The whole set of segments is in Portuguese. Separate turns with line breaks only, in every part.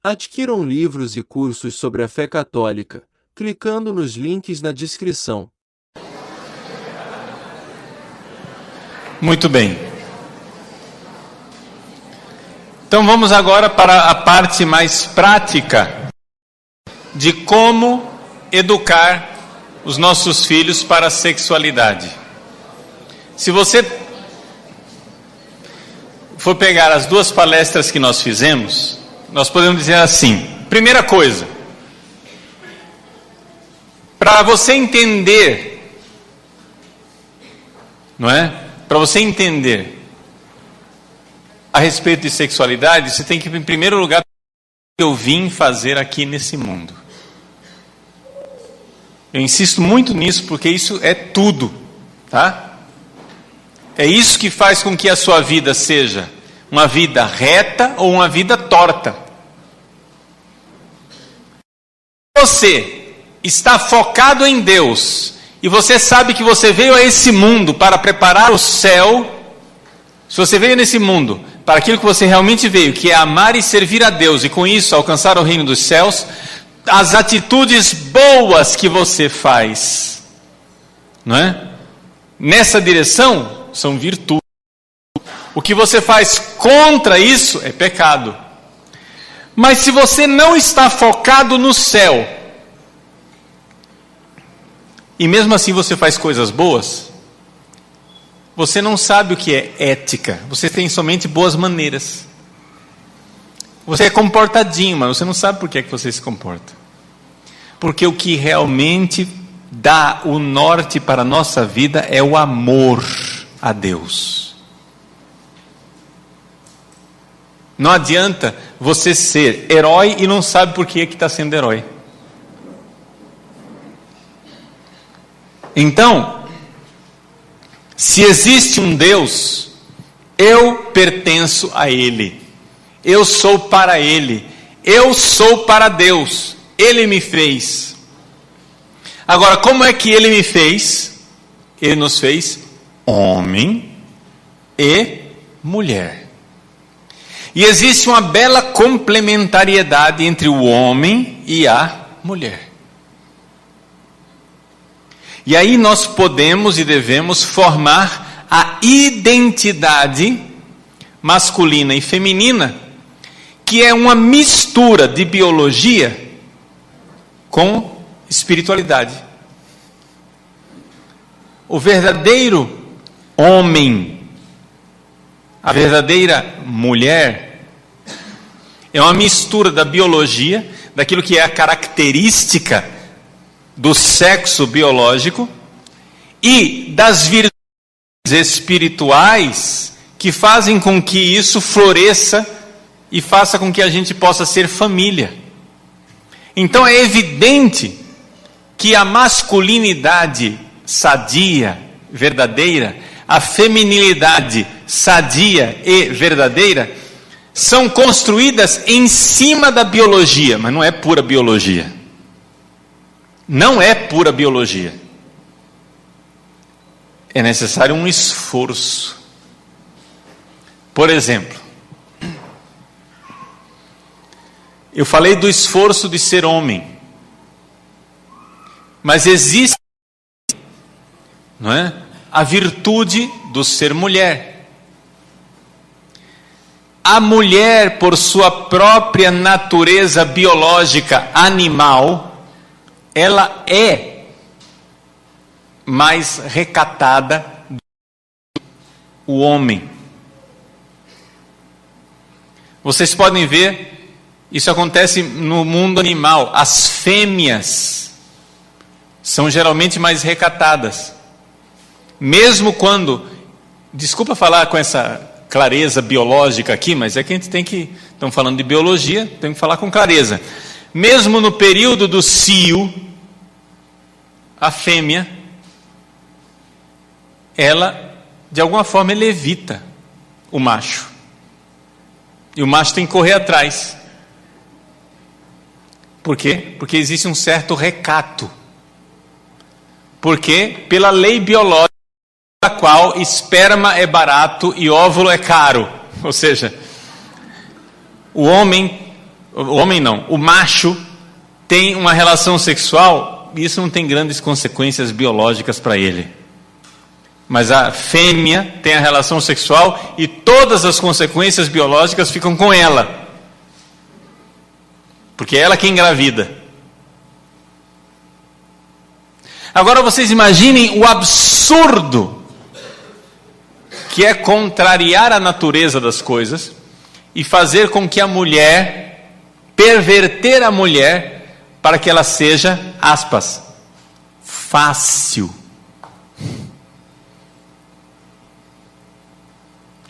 Adquiram livros e cursos sobre a fé católica, clicando nos links na descrição.
Muito bem. Então vamos agora para a parte mais prática de como educar os nossos filhos para a sexualidade. Se você for pegar as duas palestras que nós fizemos, nós podemos dizer assim: primeira coisa, para você entender, não é? Para você entender a respeito de sexualidade, você tem que, em primeiro lugar, o que eu vim fazer aqui nesse mundo. Eu insisto muito nisso porque isso é tudo, tá? É isso que faz com que a sua vida seja uma vida reta ou uma vida torta. Você está focado em Deus e você sabe que você veio a esse mundo para preparar o céu. Se você veio nesse mundo para aquilo que você realmente veio, que é amar e servir a Deus, e com isso alcançar o reino dos céus, as atitudes boas que você faz, não é? Nessa direção são virtudes. O que você faz contra isso é pecado. Mas se você não está focado no céu, e mesmo assim você faz coisas boas, você não sabe o que é ética. Você tem somente boas maneiras. Você é comportadinho, mas você não sabe por que é que você se comporta. Porque o que realmente dá o norte para a nossa vida é o amor a Deus. Não adianta você ser herói e não sabe por que é que está sendo herói. Então, se existe um Deus, eu pertenço a Ele. Eu sou para Ele. Eu sou para Deus. Ele me fez. Agora, como é que Ele me fez? Ele nos fez homem e mulher. E existe uma bela complementariedade entre o homem e a mulher. E aí nós podemos e devemos formar a identidade masculina e feminina, que é uma mistura de biologia com espiritualidade. O verdadeiro homem, a verdadeira mulher, é uma mistura da biologia, daquilo que é a característica do sexo biológico, e das virtudes espirituais que fazem com que isso floresça e faça com que a gente possa ser família. Então é evidente que a masculinidade sadia, verdadeira, a feminilidade sadia e verdadeira, são construídas em cima da biologia, mas não é pura biologia. Não é pura biologia. É necessário um esforço. Por exemplo, eu falei do esforço de ser homem, mas existe, não é, a virtude do ser mulher. A mulher, por sua própria natureza biológica animal, ela é mais recatada do que o homem. Vocês podem ver, isso acontece no mundo animal. As fêmeas são geralmente mais recatadas. Mesmo quando, desculpa falar com essa clareza biológica aqui, mas é que a gente tem que, estamos falando de biologia, tem que falar com clareza. Mesmo no período do cio, a fêmea, ela, de alguma forma, levita o macho. E o macho tem que correr atrás. Por quê? Porque existe um certo recato. Porque, pela lei biológica, a qual esperma é barato e óvulo é caro. Ou seja, o homem o homem não, o macho tem uma relação sexual, e isso não tem grandes consequências biológicas para ele. Mas a fêmea tem a relação sexual e todas as consequências biológicas ficam com ela. Porque é ela que engravida. Agora vocês imaginem o absurdo que é contrariar a natureza das coisas e fazer com que a mulher, perverter a mulher para que ela seja, aspas, fácil.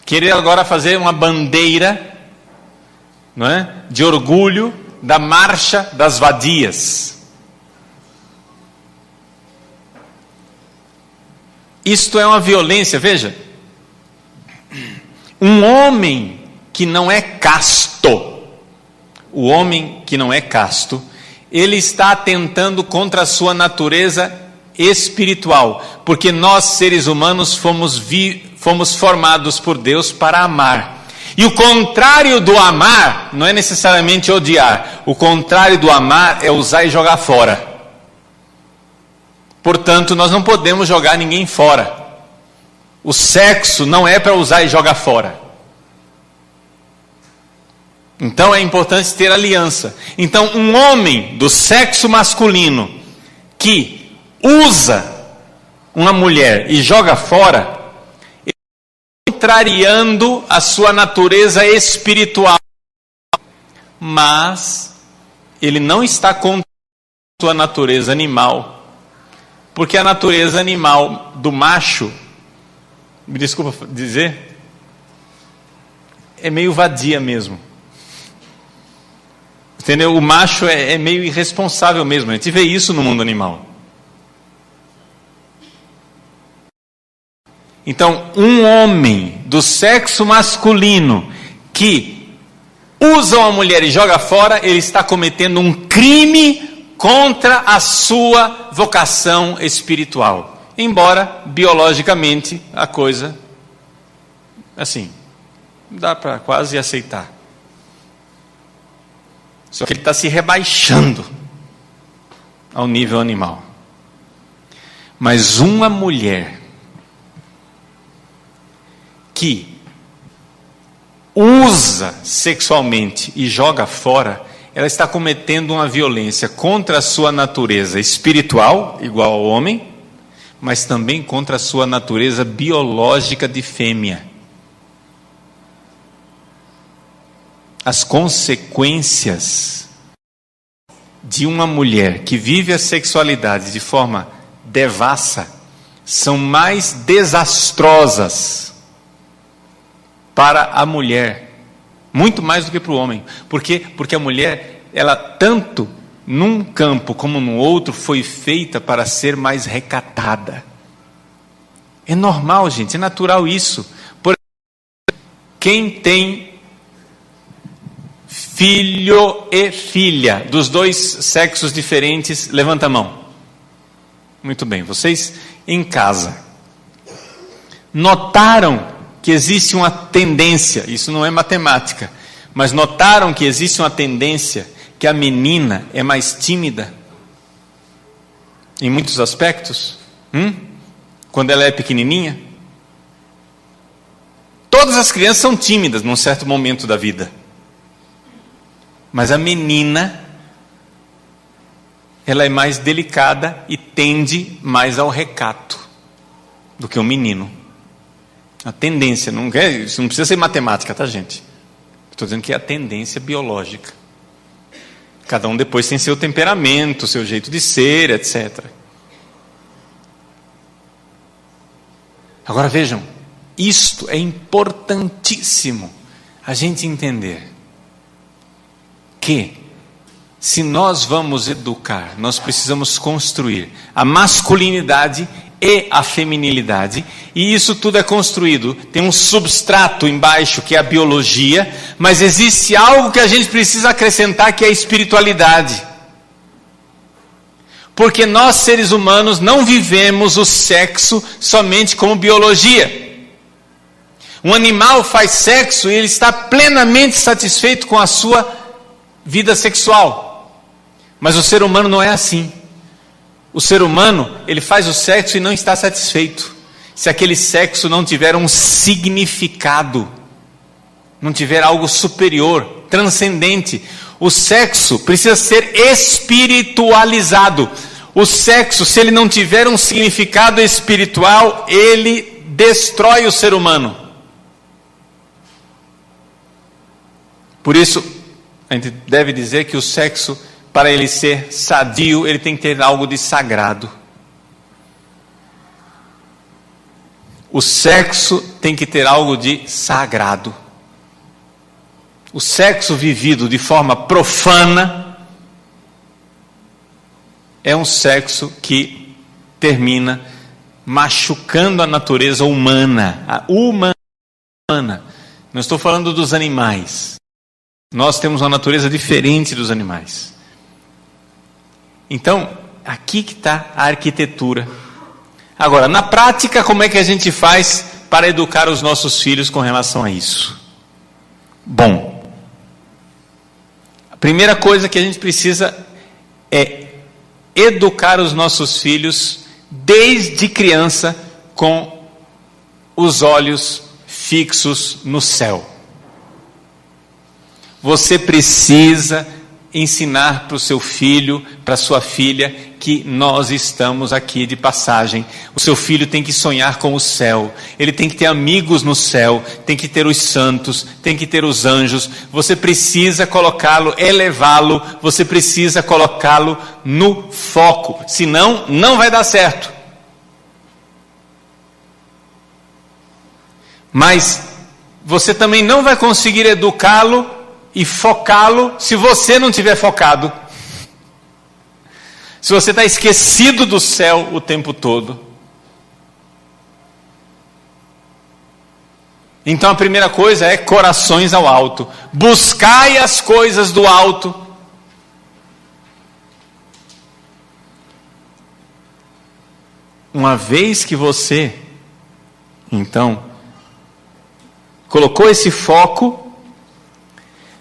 Querer agora fazer uma bandeira, não é, de orgulho da marcha das vadias. Isto é uma violência, veja. Um homem que não é casto, o homem que não é casto, ele está atentando contra a sua natureza espiritual, porque nós seres humanos fomos formados por Deus para amar. E o contrário do amar não é necessariamente odiar. O contrário do amar é usar e jogar fora. Portanto, nós não podemos jogar ninguém fora. O sexo não é para usar e jogar fora. Então é importante ter aliança. Então, um homem do sexo masculino que usa uma mulher e joga fora, contrariando a sua natureza espiritual, mas ele não está contra a sua natureza animal, porque a natureza animal do macho, me desculpa dizer, é meio vadia mesmo. Entendeu? O macho é meio irresponsável mesmo. A gente vê isso no mundo animal. Então, um homem do sexo masculino que usa uma mulher e joga fora, ele está cometendo um crime contra a sua vocação espiritual. Embora, biologicamente, a coisa, assim, dá para quase aceitar. Só que ele está se rebaixando ao nível animal. Mas uma mulher que usa sexualmente e joga fora, ela está cometendo uma violência contra a sua natureza espiritual, igual ao homem, mas também contra a sua natureza biológica de fêmea. As consequências de uma mulher que vive a sexualidade de forma devassa são mais desastrosas para a mulher, muito mais do que para o homem. Por quê? Porque a mulher, ela tanto num campo como no outro, foi feita para ser mais recatada. É normal, gente, é natural isso. Por exemplo, quem tem filho e filha dos dois sexos diferentes, levanta a mão. Muito bem, vocês em casa notaram que existe uma tendência, isso não é matemática, mas notaram que existe uma tendência que a menina é mais tímida em muitos aspectos? Quando ela é pequenininha? Todas as crianças são tímidas num certo momento da vida. Mas a menina, ela é mais delicada e tende mais ao recato do que o menino. A tendência, isso não precisa ser matemática, tá, gente? Estou dizendo que é a tendência biológica. Cada um depois tem seu temperamento, seu jeito de ser, etc. Agora vejam, isto é importantíssimo a gente entender. Que, se nós vamos educar, nós precisamos construir a masculinidade e a feminilidade, e isso tudo é construído, tem um substrato embaixo que é a biologia, mas existe algo que a gente precisa acrescentar, que é a espiritualidade. Porque nós, seres humanos, não vivemos o sexo somente como biologia. Um animal faz sexo e ele está plenamente satisfeito com a sua vida sexual. Mas o ser humano não é assim. O ser humano, ele faz o sexo e não está satisfeito. Se aquele sexo não tiver um significado, não tiver algo superior, transcendente. O sexo precisa ser espiritualizado. O sexo, se ele não tiver um significado espiritual, ele destrói o ser humano. Por isso, a gente deve dizer que o sexo, para ele ser sadio, ele tem que ter algo de sagrado. O sexo tem que ter algo de sagrado. O sexo vivido de forma profana é um sexo que termina machucando a natureza humana. A humana. Não estou falando dos animais. Nós temos uma natureza diferente dos animais. Então, aqui que está a arquitetura. Agora, na prática, como é que a gente faz para educar os nossos filhos com relação a isso? Bom, a primeira coisa que a gente precisa é educar os nossos filhos desde criança com os olhos fixos no céu. Você precisa ensinar para o seu filho, para a sua filha, que nós estamos aqui de passagem. O seu filho tem que sonhar com o céu, ele tem que ter amigos no céu, tem que ter os santos, tem que ter os anjos. Você precisa colocá-lo, elevá-lo, você precisa colocá-lo no foco, senão não vai dar certo. Mas você também não vai conseguir educá-lo e focá-lo se você não estiver focado. Se você está esquecido do céu o tempo todo. Então a primeira coisa é corações ao alto. Buscai as coisas do alto. Uma vez que você, então, colocou esse foco,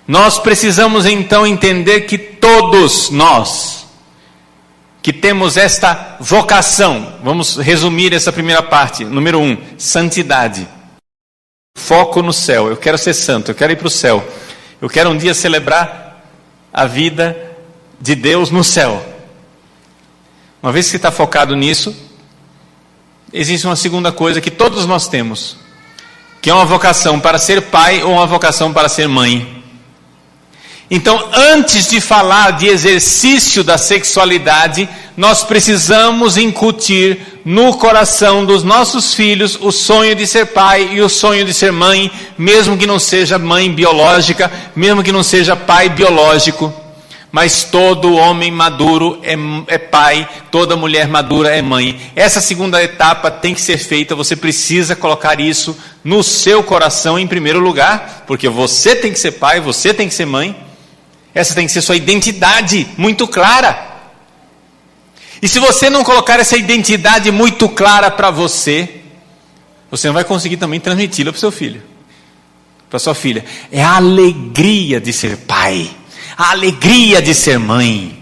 nós precisamos então entender que todos nós, que temos esta vocação, vamos resumir essa primeira parte. Número 1, santidade. Foco no céu. Eu quero ser santo, eu quero ir para o céu. Eu quero um dia celebrar a vida de Deus no céu. Uma vez que você está focado nisso, existe uma segunda coisa que todos nós temos, que é uma vocação para ser pai ou uma vocação para ser mãe. Então, antes de falar de exercício da sexualidade, nós precisamos incutir no coração dos nossos filhos o sonho de ser pai e o sonho de ser mãe, mesmo que não seja mãe biológica, mesmo que não seja pai biológico. Mas todo homem maduro é pai, toda mulher madura é mãe. Essa segunda etapa tem que ser feita, você precisa colocar isso no seu coração em primeiro lugar, porque você tem que ser pai, você tem que ser mãe. Essa tem que ser sua identidade muito clara. E se você não colocar essa identidade muito clara para você, você não vai conseguir também transmiti-la para o seu filho, para sua filha. É a alegria de ser pai, a alegria de ser mãe.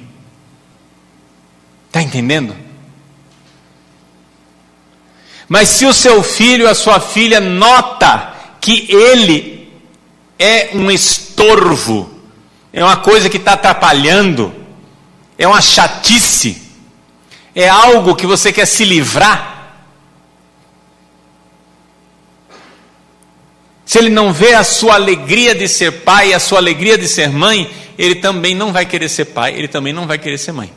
Está entendendo? Mas se o seu filho, a sua filha nota que ele é um estorvo, é uma coisa que está atrapalhando, é uma chatice, é algo que você quer se livrar, se ele não vê a sua alegria de ser pai, a sua alegria de ser mãe, ele também não vai querer ser pai, ele também não vai querer ser mãe.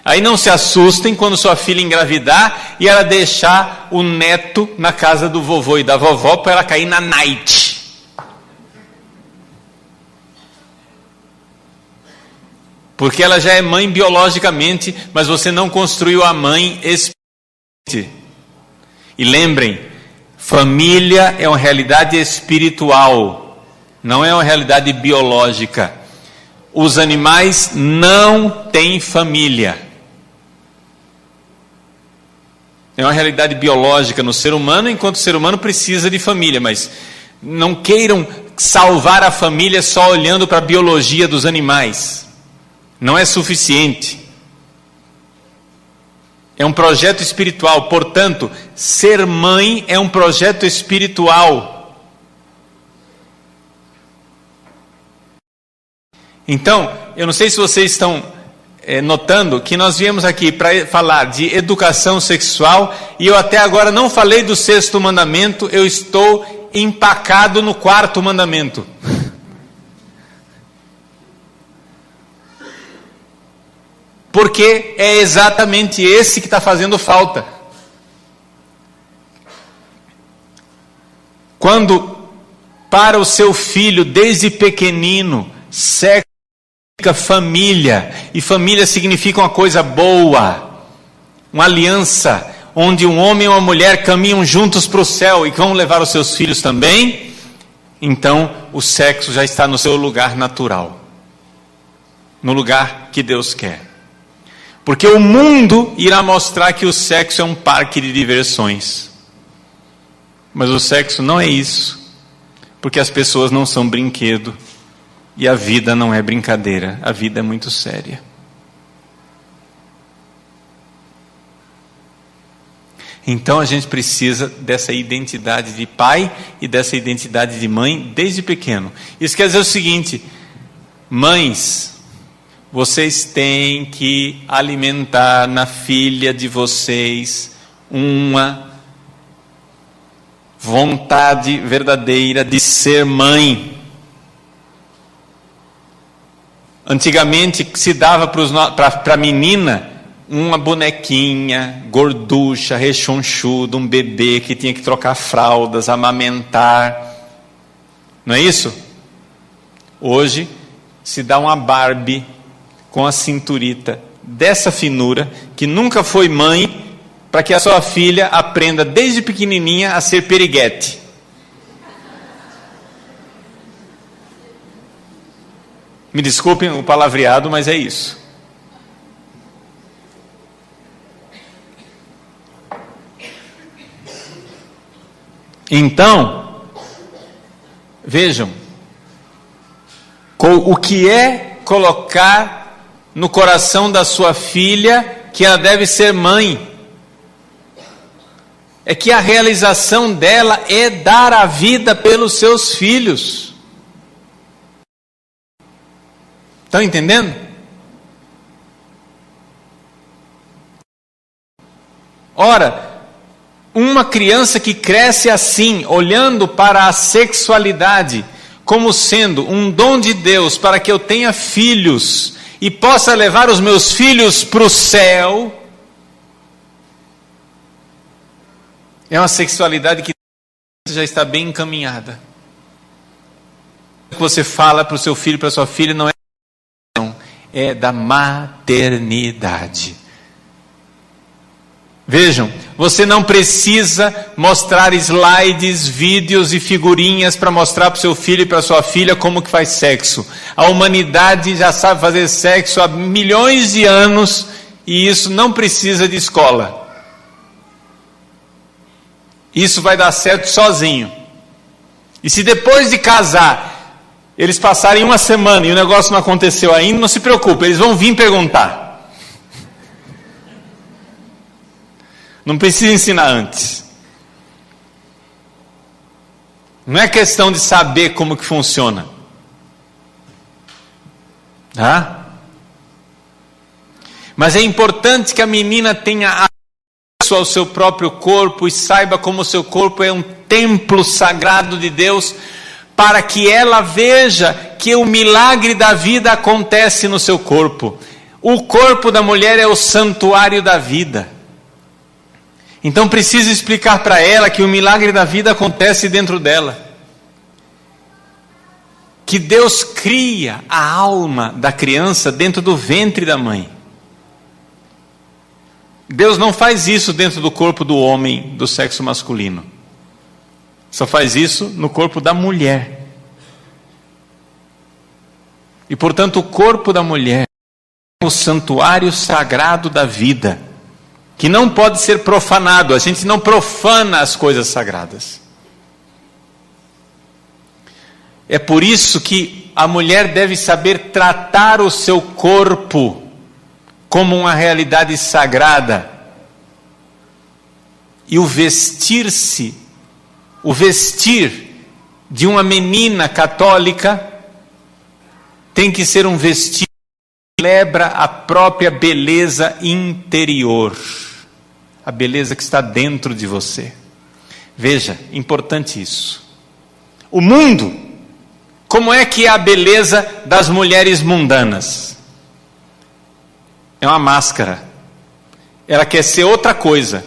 Aí não se assustem quando sua filha engravidar e ela deixar o neto na casa do vovô e da vovó para ela cair na night. Porque ela já é mãe biologicamente, mas você não construiu a mãe espiritualmente. E lembrem, família é uma realidade espiritual, não é uma realidade biológica. Os animais não têm família. É uma realidade biológica no ser humano, enquanto o ser humano precisa de família, mas não queiram salvar a família só olhando para a biologia dos animais. Não é suficiente. É um projeto espiritual. Portanto, ser mãe é um projeto espiritual. Então, eu não sei se vocês estão notando que nós viemos aqui para falar de educação sexual, e eu até agora não falei do 6º mandamento, eu estou empacado no 4º mandamento. Porque é exatamente esse que está fazendo falta. Quando para o seu filho, desde pequenino, sexo significa família, e família significa uma coisa boa, uma aliança, onde um homem e uma mulher caminham juntos para o céu e vão levar os seus filhos também, então o sexo já está no seu lugar natural, no lugar que Deus quer. Porque o mundo irá mostrar que o sexo é um parque de diversões, mas o sexo não é isso, porque as pessoas não são brinquedo. E a vida não é brincadeira, a vida é muito séria. Então a gente precisa dessa identidade de pai e dessa identidade de mãe desde pequeno. Isso quer dizer o seguinte: mães, vocês têm que alimentar na filha de vocês uma vontade verdadeira de ser mãe. Antigamente se dava para a menina uma bonequinha, gorducha, rechonchuda, um bebê que tinha que trocar fraldas, amamentar. Não é isso? Hoje se dá uma Barbie com a cinturita dessa finura, que nunca foi mãe, para que a sua filha aprenda desde pequenininha a ser periguete. Me desculpem o palavreado, mas é isso. Então, vejam, o que é colocar no coração da sua filha que ela deve ser mãe? É que a realização dela é dar a vida pelos seus filhos. Estão entendendo? Ora, uma criança que cresce assim, olhando para a sexualidade como sendo um dom de Deus para que eu tenha filhos e possa levar os meus filhos para o céu, é uma sexualidade que já está bem encaminhada. O que você fala para o seu filho, para a sua filha, não é da maternidade. Vejam, você não precisa mostrar slides, vídeos e figurinhas para mostrar para o seu filho e para a sua filha como que faz sexo. A humanidade já sabe fazer sexo há milhões de anos e isso não precisa de escola. Isso vai dar certo sozinho. E se depois de casar eles passarem uma semana e o negócio não aconteceu ainda, não se preocupe, eles vão vir perguntar. Não precisa ensinar antes. Não é questão de saber como que funciona. Tá? Mas é importante que a menina tenha acesso ao seu próprio corpo e saiba como o seu corpo é um templo sagrado de Deus, para que ela veja que o milagre da vida acontece no seu corpo. O corpo da mulher é o santuário da vida. Então precisa explicar para ela que o milagre da vida acontece dentro dela. Que Deus cria a alma da criança dentro do ventre da mãe. Deus não faz isso dentro do corpo do homem, do sexo masculino. Só faz isso no corpo da mulher. E portanto o corpo da mulher é o santuário sagrado da vida, que não pode ser profanado. A gente não profana as coisas sagradas. É por isso que a mulher deve saber tratar o seu corpo como uma realidade sagrada. E o vestir de uma menina católica tem que ser um vestido que celebra a própria beleza interior, a beleza que está dentro de você. Veja, importante isso. O mundo, como é que é a beleza das mulheres mundanas? É uma máscara. Ela quer ser outra coisa.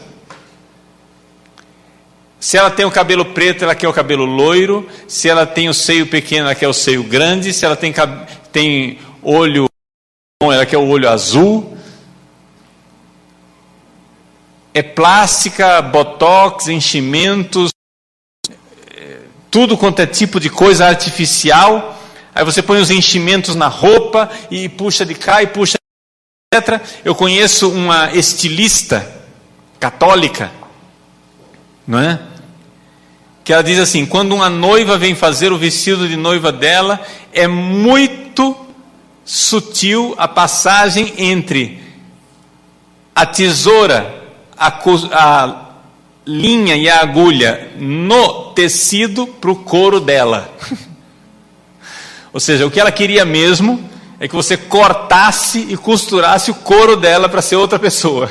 Se ela tem o cabelo preto, ela quer o cabelo loiro. Se ela tem o seio pequeno, ela quer o seio grande. Se ela tem olho, ela quer o olho azul. É plástica, botox, enchimentos, tudo quanto é tipo de coisa artificial. Aí você põe os enchimentos na roupa e puxa de cá e puxa de lá, etc. Eu conheço uma estilista católica, não é? Que ela diz assim: quando uma noiva vem fazer o vestido de noiva dela, é muito sutil a passagem entre a tesoura, a linha e a agulha no tecido para o couro dela. Ou seja, o que ela queria mesmo é que você cortasse e costurasse o couro dela para ser outra pessoa,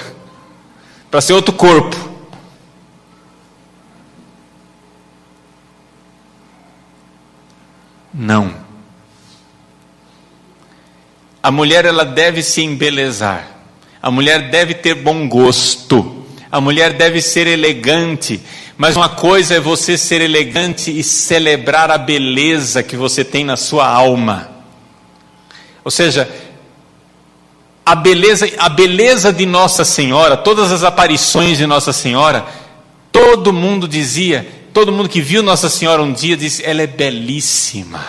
para ser outro corpo. Não. A mulher, ela deve se embelezar. A mulher deve ter bom gosto. A mulher deve ser elegante. Mas uma coisa é você ser elegante e celebrar a beleza que você tem na sua alma. Ou seja, a beleza de Nossa Senhora, todas as aparições de Nossa Senhora, todo mundo dizia, todo mundo que viu Nossa Senhora um dia disse: ela é belíssima.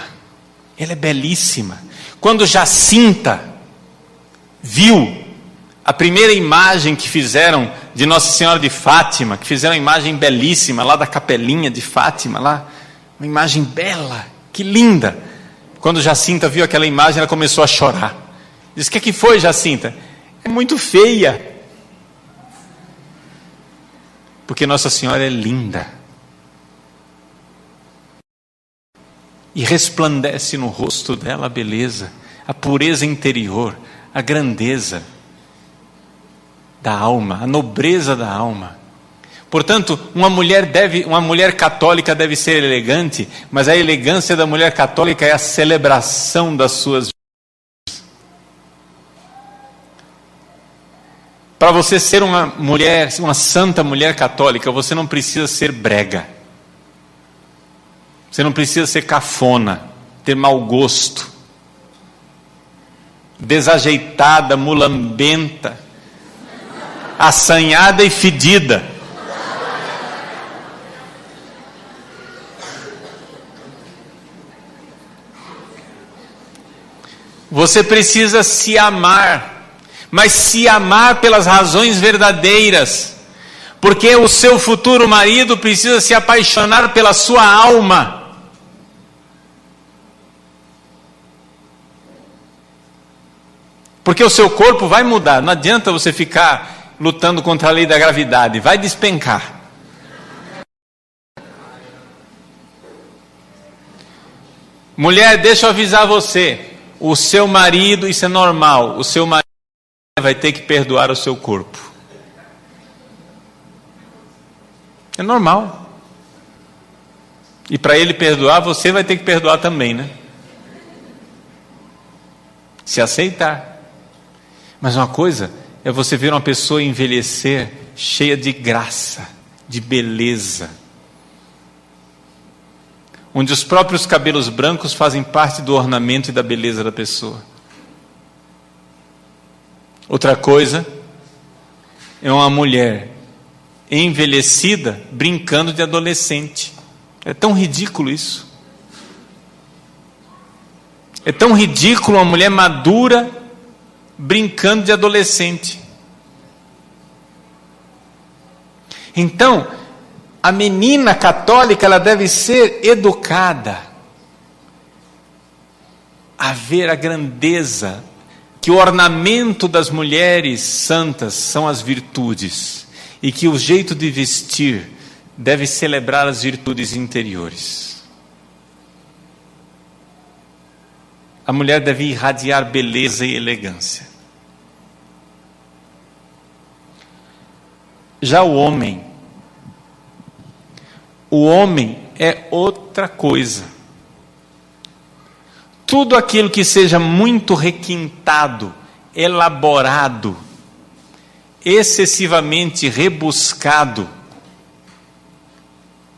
Ela é belíssima. Quando Jacinta viu a primeira imagem que fizeram de Nossa Senhora de Fátima, que fizeram uma imagem belíssima lá da capelinha de Fátima, lá, uma imagem bela, que linda. Quando Jacinta viu aquela imagem, ela começou a chorar. Disse: o que foi, Jacinta? É muito feia. Porque Nossa Senhora é linda. E resplandece no rosto dela a beleza, a pureza interior, a grandeza da alma, a nobreza da alma. Portanto, uma mulher católica deve ser elegante, mas a elegância da mulher católica é a celebração das suas virtudes. Para você ser uma mulher, uma santa mulher católica, você não precisa ser brega. Você não precisa ser cafona, ter mau gosto, desajeitada, mulambenta, assanhada e fedida. Você precisa se amar, mas se amar pelas razões verdadeiras, porque o seu futuro marido precisa se apaixonar pela sua alma. Porque o seu corpo vai mudar, não adianta você ficar lutando contra a lei da gravidade, vai despencar. Mulher, deixa eu avisar você, o seu marido, isso é normal, o seu marido vai ter que perdoar o seu corpo. É normal. E para ele perdoar, você vai ter que perdoar também, né? Se aceitar. Mas uma coisa é você ver uma pessoa envelhecer cheia de graça, de beleza, onde os próprios cabelos brancos fazem parte do ornamento e da beleza da pessoa. Outra coisa é uma mulher envelhecida brincando de adolescente. É tão ridículo isso. É tão ridículo uma mulher madura brincando de adolescente. Então, a menina católica, ela deve ser educada, a ver a grandeza, que o ornamento das mulheres santas são as virtudes, e que o jeito de vestir deve celebrar as virtudes interiores. A mulher deve irradiar beleza e elegância. Já o homem é outra coisa. Tudo aquilo que seja muito requintado, elaborado, excessivamente rebuscado,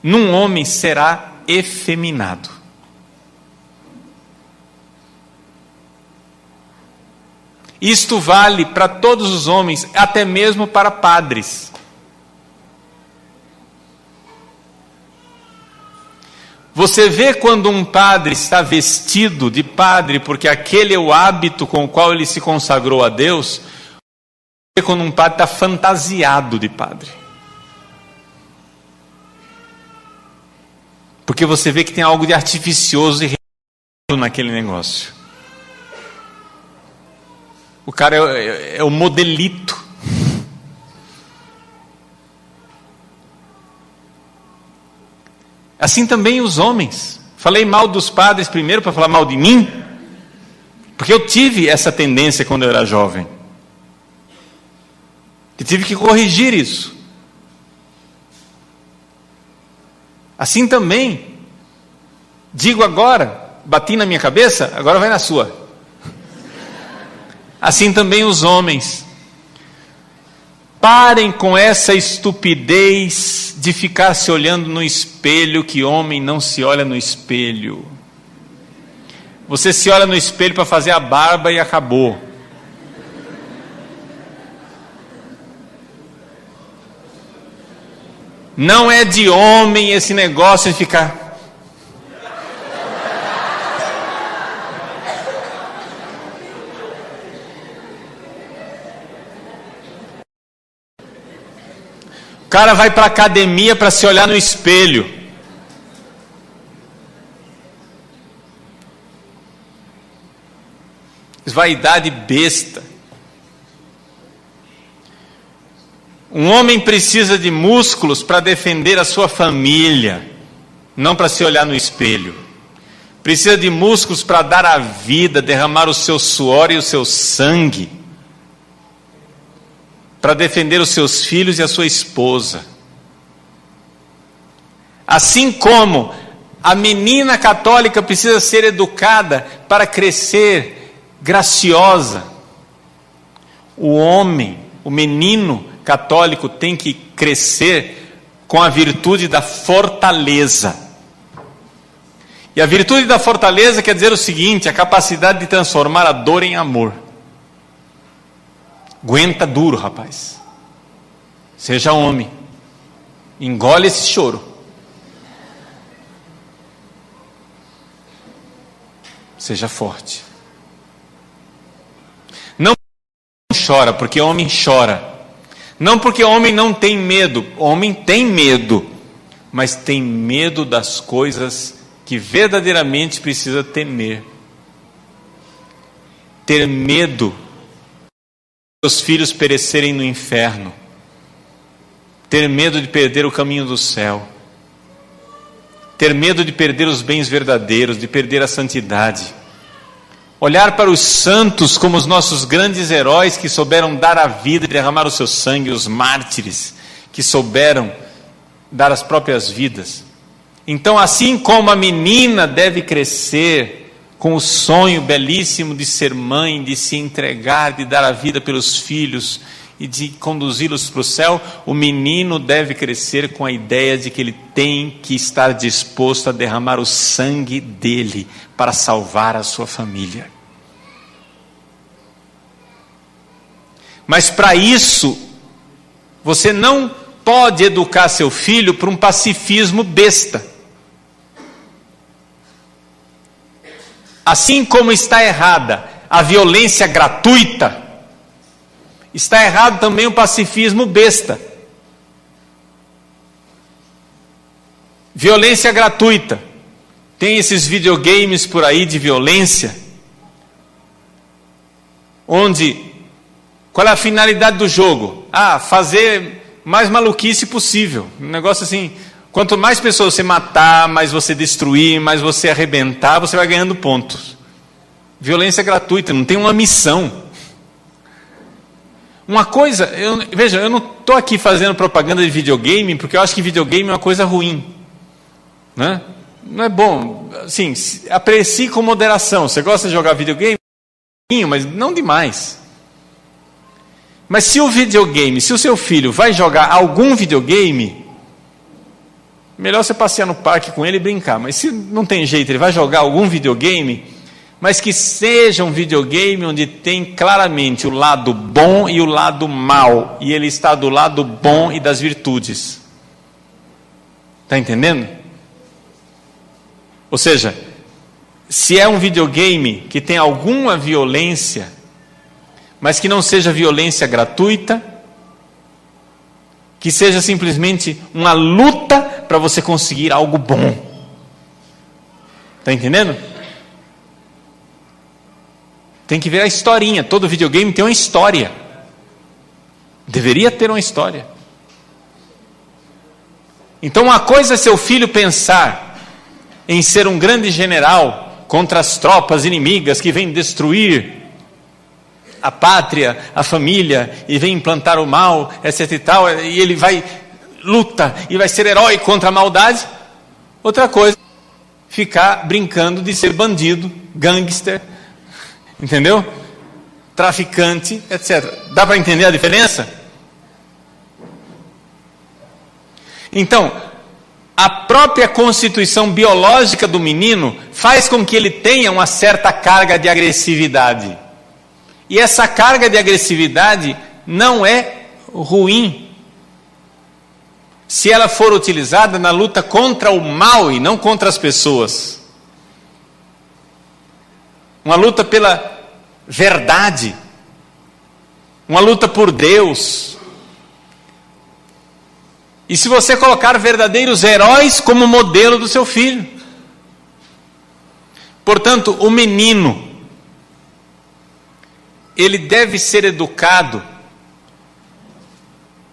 num homem será efeminado. Isto vale para todos os homens, até mesmo para padres. Você vê quando um padre está vestido de padre, porque aquele é o hábito com o qual ele se consagrou a Deus. Você vê quando um padre está fantasiado de padre. Porque você vê que tem algo de artificioso e real naquele negócio. O cara é o modelito. Assim também os homens. Falei mal dos padres primeiro para falar mal de mim, porque eu tive essa tendência quando eu era jovem. E tive que corrigir isso. Assim também, digo agora, bati na minha cabeça, agora vai na sua. Assim também os homens. Parem com essa estupidez de ficar se olhando no espelho, que homem não se olha no espelho. Você se olha no espelho para fazer a barba e acabou. Não é de homem esse negócio de ficar... O cara vai para a academia para se olhar no espelho. Vaidade besta. Um homem precisa de músculos para defender a sua família, não para se olhar no espelho. Precisa de músculos para dar a vida, derramar o seu suor e o seu sangue, para defender os seus filhos e a sua esposa. Assim como a menina católica precisa ser educada para crescer graciosa, o homem, o menino católico tem que crescer com a virtude da fortaleza. E a virtude da fortaleza quer dizer o seguinte: a capacidade de transformar a dor em amor. Aguenta duro, rapaz. Seja homem. Engole esse choro. Seja forte. Não chora, porque homem chora. Não porque homem não tem medo. Homem tem medo, mas tem medo das coisas que verdadeiramente precisa temer. Ter medo os filhos perecerem no inferno, ter medo de perder o caminho do céu, ter medo de perder os bens verdadeiros, de perder a santidade, olhar para os santos como os nossos grandes heróis que souberam dar a vida e derramar o seu sangue, os mártires que souberam dar as próprias vidas. Então, assim como a menina deve crescer com o sonho belíssimo de ser mãe, de se entregar, de dar a vida pelos filhos e de conduzi-los para o céu, o menino deve crescer com a ideia de que ele tem que estar disposto a derramar o sangue dele para salvar a sua família. Mas para isso, você não pode educar seu filho para um pacifismo besta. Assim como está errada a violência gratuita, está errado também o pacifismo besta. Violência gratuita. Tem esses videogames por aí de violência, onde, qual é a finalidade do jogo? Fazer mais maluquice possível. Um negócio assim, quanto mais pessoas você matar, mais você destruir, mais você arrebentar, você vai ganhando pontos. Violência gratuita, não tem uma missão. Uma coisa, veja, eu não estou aqui fazendo propaganda de videogame, porque eu acho que videogame é uma coisa ruim, né? Não é bom, assim, aprecie com moderação. Você gosta de jogar videogame? Mas não demais. Mas se o seu filho vai jogar algum videogame, melhor você passear no parque com ele e brincar. Mas se não tem jeito, ele vai jogar algum videogame, mas que seja um videogame onde tem claramente o lado bom e o lado mal, e ele está do lado bom e das virtudes. Está entendendo? Ou seja, se é um videogame que tem alguma violência, mas que não seja violência gratuita, que seja simplesmente uma luta para você conseguir algo bom. Está entendendo? Tem que ver a historinha. Todo videogame tem uma história. Deveria ter uma história. Então uma coisa é seu filho pensar em ser um grande general contra as tropas inimigas que vêm destruir a pátria, a família, e vem implantar o mal, etc e tal, e ele vai, luta, e vai ser herói contra a maldade. Outra coisa, ficar brincando de ser bandido, gangster, entendeu? Traficante, etc. Dá para entender a diferença? Então, a própria constituição biológica do menino faz com que ele tenha uma certa carga de agressividade. E essa carga de agressividade não é ruim, se ela for utilizada na luta contra o mal e não contra as pessoas. Uma luta pela verdade, uma luta por Deus. E se você colocar verdadeiros heróis como modelo do seu filho. Portanto, o menino, ele deve ser educado,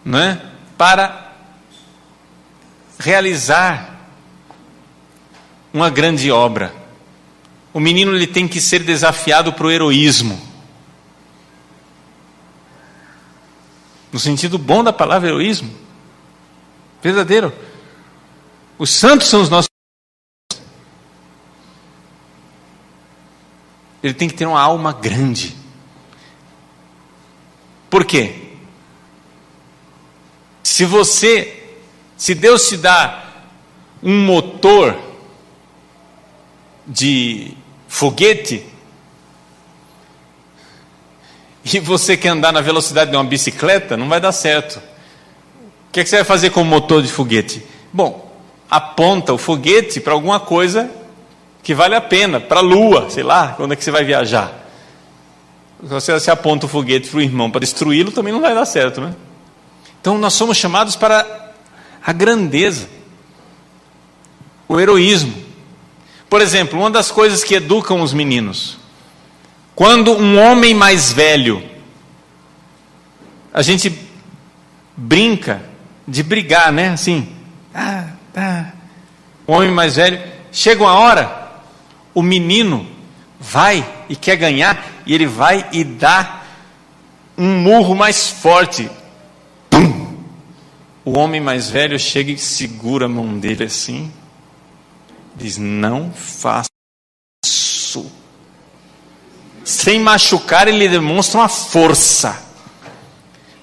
né, para realizar uma grande obra. O menino, ele tem que ser desafiado para o heroísmo. No sentido bom da palavra heroísmo. Verdadeiro. Os santos são os nossos. Ele tem que ter uma alma grande. Por quê? Se Deus te dá um motor de foguete e você quer andar na velocidade de uma bicicleta, não vai dar certo. O que você vai fazer com o motor de foguete? Bom, aponta o foguete para alguma coisa que vale a pena, para a lua, sei lá, quando é que você vai viajar. Se você aponta o foguete para o irmão para destruí-lo, também não vai dar certo, né? Então nós somos chamados para a grandeza, o heroísmo. Por exemplo, uma das coisas que educam os meninos, quando um homem mais velho, a gente brinca de brigar, né? Assim, o homem mais velho, chega uma hora, o menino vai e quer ganhar, e ele vai e dá um murro mais forte. Pum! O homem mais velho chega e segura a mão dele assim, diz: não faça isso. Sem machucar, ele demonstra uma força,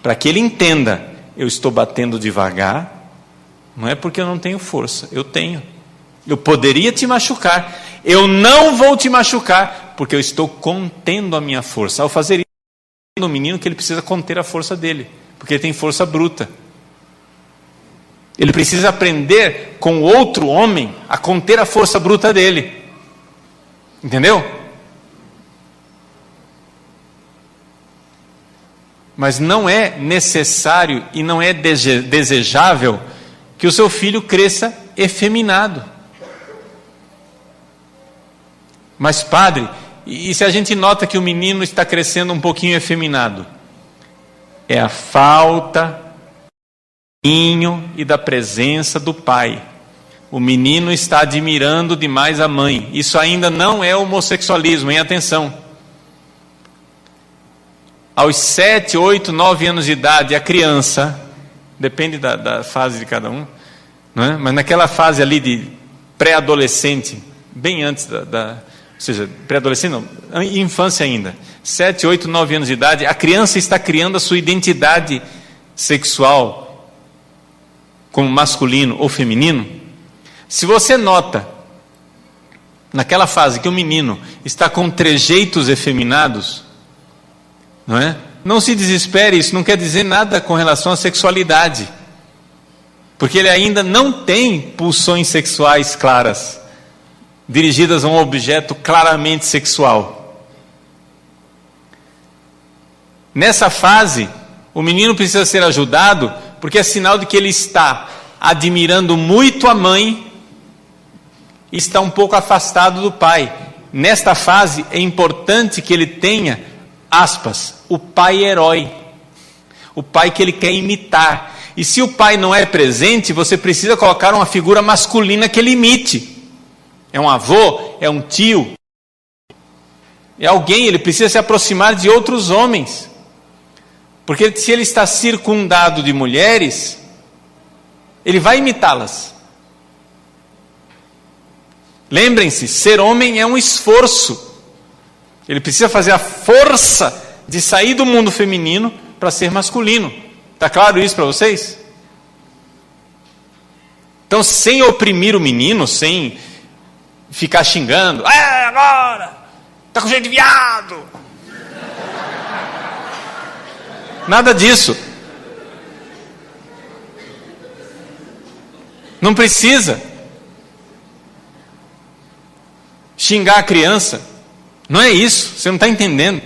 para que ele entenda: eu estou batendo devagar, não é porque eu não tenho força, eu tenho. Eu poderia te machucar, eu não vou te machucar, porque eu estou contendo a minha força. Ao fazer isso, no menino que ele precisa conter a força dele, porque ele tem força bruta. Ele precisa aprender com outro homem a conter a força bruta dele. Entendeu? Mas não é necessário e não é desejável que o seu filho cresça efeminado. Mas, padre, E se a gente nota que o menino está crescendo um pouquinho efeminado, é a falta do carinho e da presença do pai. O menino está admirando demais a mãe. Isso ainda não é homossexualismo, hein? Atenção. Aos 7, 8, 9 anos de idade, a criança, depende da fase de cada um, não é? Mas naquela fase ali de pré-adolescente, bem antes ou seja, pré-adolescente não, infância ainda, 7, 8, 9 anos de idade, a criança está criando a sua identidade sexual como masculino ou feminino. Se você nota, naquela fase que o menino está com trejeitos efeminados, não é? Não se desespere, isso não quer dizer nada com relação à sexualidade, porque ele ainda não tem pulsões sexuais claras, dirigidas a um objeto claramente sexual. Nessa fase, o menino precisa ser ajudado, porque é sinal de que ele está admirando muito a mãe e está um pouco afastado do pai. Nesta fase é importante que ele tenha, aspas, o pai herói, o pai que ele quer imitar. E se o pai não é presente, você precisa colocar uma figura masculina que ele imite. É um avô, é um tio, é alguém. Ele precisa se aproximar de outros homens, porque se ele está circundado de mulheres, ele vai imitá-las. Lembrem-se, ser homem é um esforço. Ele precisa fazer a força de sair do mundo feminino para ser masculino. Está claro isso para vocês? Então, sem oprimir o menino, sem ficar xingando, agora, está com jeito de viado. Nada disso. Não precisa xingar a criança. Não é isso, você não está entendendo.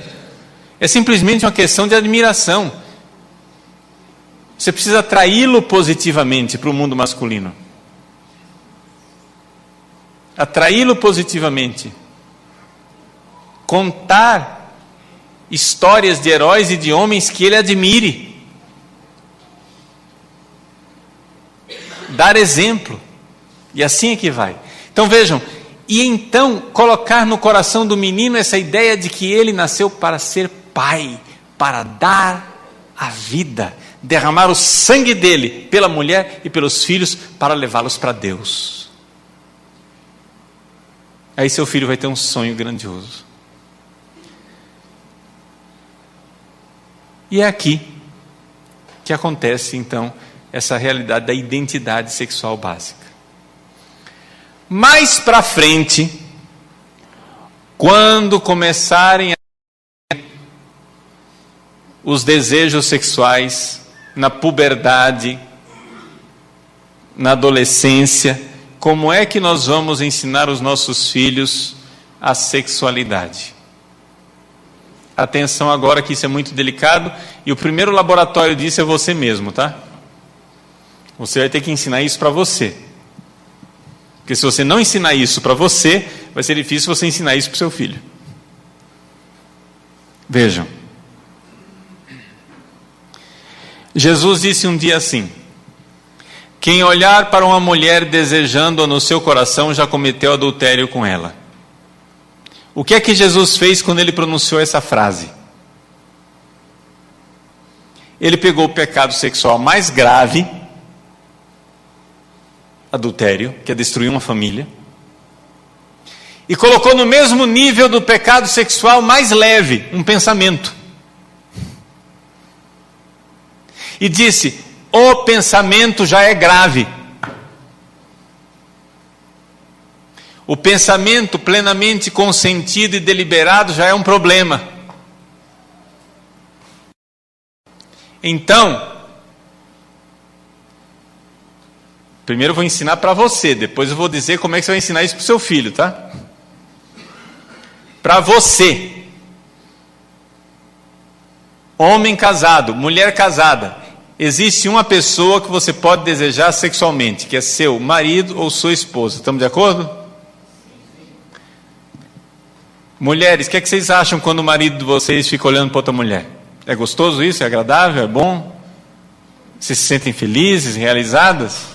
É simplesmente uma questão de admiração. Você precisa atraí-lo positivamente para o mundo masculino. Atraí-lo positivamente. Contar histórias de heróis e de homens que ele admire. Dar exemplo. E assim é que vai. Então vejam, e então colocar no coração do menino essa ideia de que ele nasceu para ser pai, para dar a vida, derramar o sangue dele pela mulher e pelos filhos para levá-los para Deus. Aí seu filho vai ter um sonho grandioso. E é aqui que acontece então essa realidade da identidade sexual básica. Mais para frente, quando começarem os desejos sexuais na puberdade, na adolescência, como é que nós vamos ensinar os nossos filhos a sexualidade? Atenção agora que isso é muito delicado, e o primeiro laboratório disso é você mesmo, tá? Você vai ter que ensinar isso para você. Porque se você não ensinar isso para você, vai ser difícil você ensinar isso para o seu filho. Vejam. Jesus disse um dia assim: quem olhar para uma mulher desejando-a no seu coração já cometeu adultério com ela. O que é que Jesus fez quando ele pronunciou essa frase? Ele pegou o pecado sexual mais grave, adultério, que é destruir uma família, e colocou no mesmo nível do pecado sexual mais leve, um pensamento. E disse: o pensamento já é grave. O pensamento plenamente consentido e deliberado já é um problema. Então, primeiro eu vou ensinar para você, depois eu vou dizer como é que você vai ensinar isso para o seu filho, tá? Para você, homem casado, mulher casada, existe uma pessoa que você pode desejar sexualmente, que é seu marido ou sua esposa. Estamos de acordo? Mulheres, o que vocês acham quando o marido de vocês fica olhando para outra mulher? É gostoso isso? É agradável? É bom? Vocês se sentem felizes, realizadas?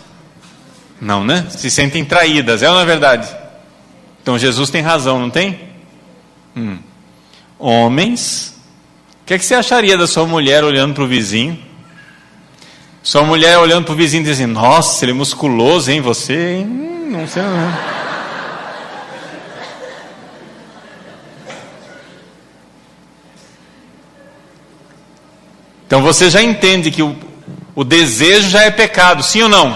Não, né? Se sentem traídas, é ou não é verdade? Então Jesus tem razão, não tem? Homens, o que você acharia da sua mulher olhando para o vizinho? Sua mulher olhando para o vizinho e dizendo: nossa, ele é musculoso, hein? Você, hein? Não sei não. Então você já entende que o desejo já é pecado, sim ou não?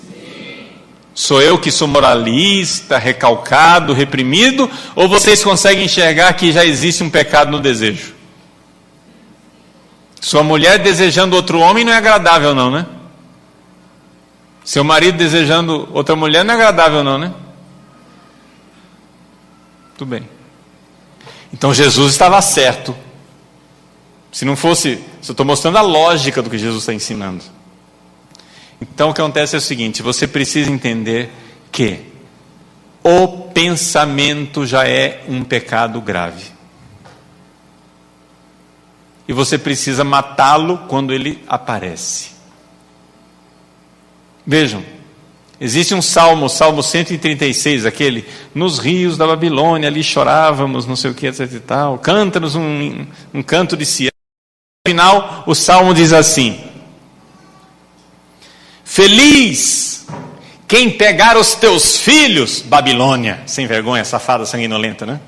Sim. Sou eu que sou moralista, recalcado, reprimido, ou vocês conseguem enxergar que já existe um pecado no desejo? Sua mulher desejando outro homem não é agradável não, né? Seu marido desejando outra mulher não é agradável não, né? Tudo bem. Então Jesus estava certo. Se não fosse, eu estou mostrando a lógica do que Jesus está ensinando. Então o que acontece é o seguinte: você precisa entender que o pensamento já é um pecado grave. E você precisa matá-lo quando ele aparece. Vejam, existe um salmo, o Salmo 136, aquele: nos rios da Babilônia, ali chorávamos, não sei o que, etc e tal, canta-nos um canto de Sião. No final, o salmo diz assim: feliz quem pegar os teus filhos, Babilônia, sem vergonha, safada, sanguinolenta, né?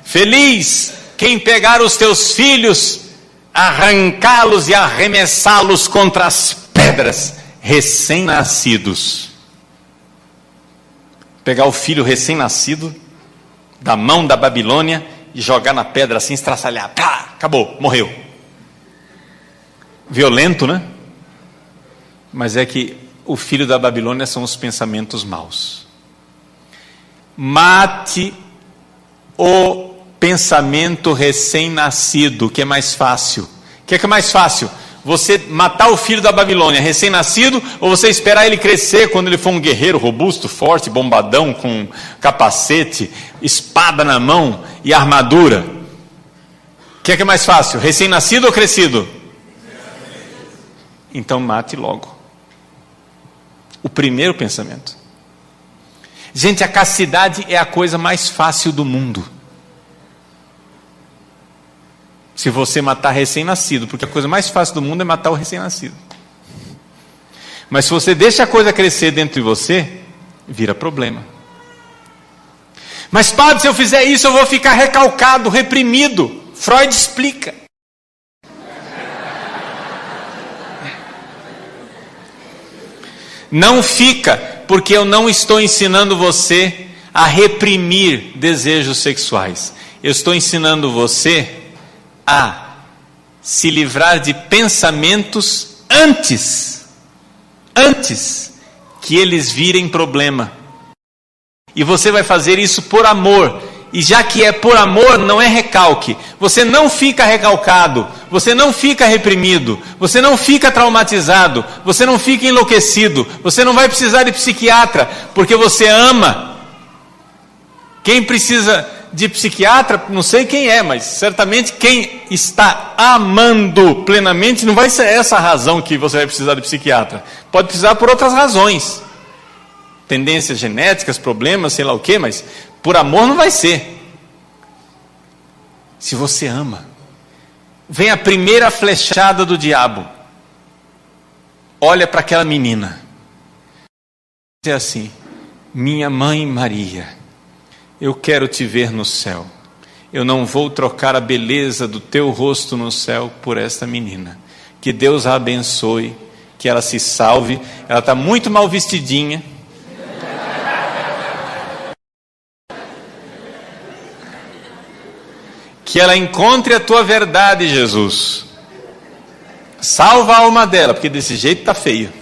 Feliz quem pegar os teus filhos, arrancá-los e arremessá-los contra as pedras, recém-nascidos. Pegar o filho recém-nascido da mão da Babilônia e jogar na pedra assim, estraçalhar. Pá, acabou, morreu. Violento, né? Mas é que o filho da Babilônia são os pensamentos maus. Mate o pensamento recém-nascido, que é mais fácil. O que é mais fácil? Você matar o filho da Babilônia recém-nascido, ou você esperar ele crescer quando ele for um guerreiro robusto, forte, bombadão, com capacete, espada na mão e armadura? O que é mais fácil? Recém-nascido ou crescido? Então mate logo. O primeiro pensamento. Gente, a castidade é a coisa mais fácil do mundo. Se você matar recém-nascido, porque a coisa mais fácil do mundo é matar o recém-nascido. Mas se você deixa a coisa crescer dentro de você, vira problema. Mas padre, se eu fizer isso eu vou ficar recalcado, reprimido. Freud explica. Não fica, porque eu não estou ensinando você a reprimir desejos sexuais. Eu estou ensinando você a se livrar de pensamentos antes que eles virem problema. E você vai fazer isso por amor. E já que é por amor, não é recalque. Você não fica recalcado, você não fica reprimido, você não fica traumatizado, você não fica enlouquecido, você não vai precisar de psiquiatra, porque você ama. Quem precisa de psiquiatra, não sei quem é, mas certamente quem está amando plenamente, não vai ser essa a razão que você vai precisar de psiquiatra. Pode precisar por outras razões. Tendências genéticas, problemas, sei lá o que, mas por amor não vai ser. Se você ama, vem a primeira flechada do diabo. Olha para aquela menina. É assim: minha mãe Maria, eu quero te ver no céu. Eu não vou trocar a beleza do teu rosto no céu por esta menina. Que Deus a abençoe, que ela se salve. Ela está muito mal vestidinha. Que ela encontre a tua verdade, Jesus. Salva a alma dela, porque desse jeito está feio.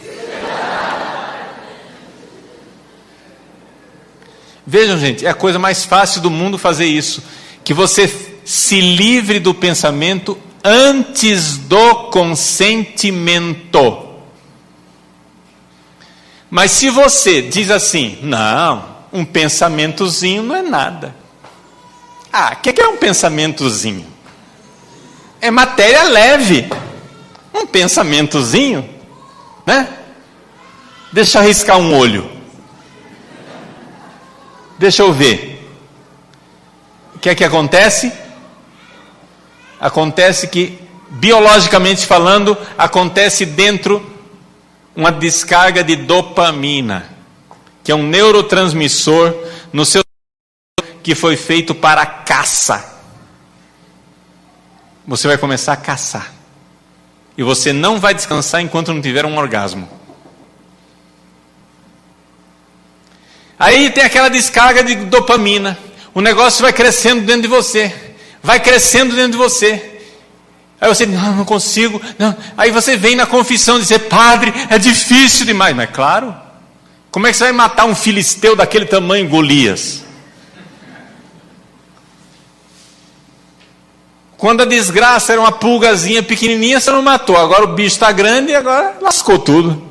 Vejam, gente, é a coisa mais fácil do mundo fazer isso. Que você se livre do pensamento antes do consentimento. Mas se você diz assim: não, um pensamentozinho não é nada. O que é um pensamentozinho? É matéria leve. Um pensamentozinho, né? Deixa eu riscar um olho. Deixa eu ver. O que é que acontece? Acontece que, biologicamente falando, acontece dentro uma descarga de dopamina, que é um neurotransmissor no seu cérebro que foi feito para a caça. Você vai começar a caçar. E você não vai descansar enquanto não tiver um orgasmo. Aí tem aquela descarga de dopamina. O negócio vai crescendo dentro de você. Vai crescendo dentro de você. Aí você, não consigo. Não. Aí você vem na confissão dizer, padre, é difícil demais. Mas claro, como é que você vai matar um filisteu daquele tamanho, Golias? Quando a desgraça era uma pulgazinha pequenininha, você não matou. Agora o bicho está grande e agora lascou tudo.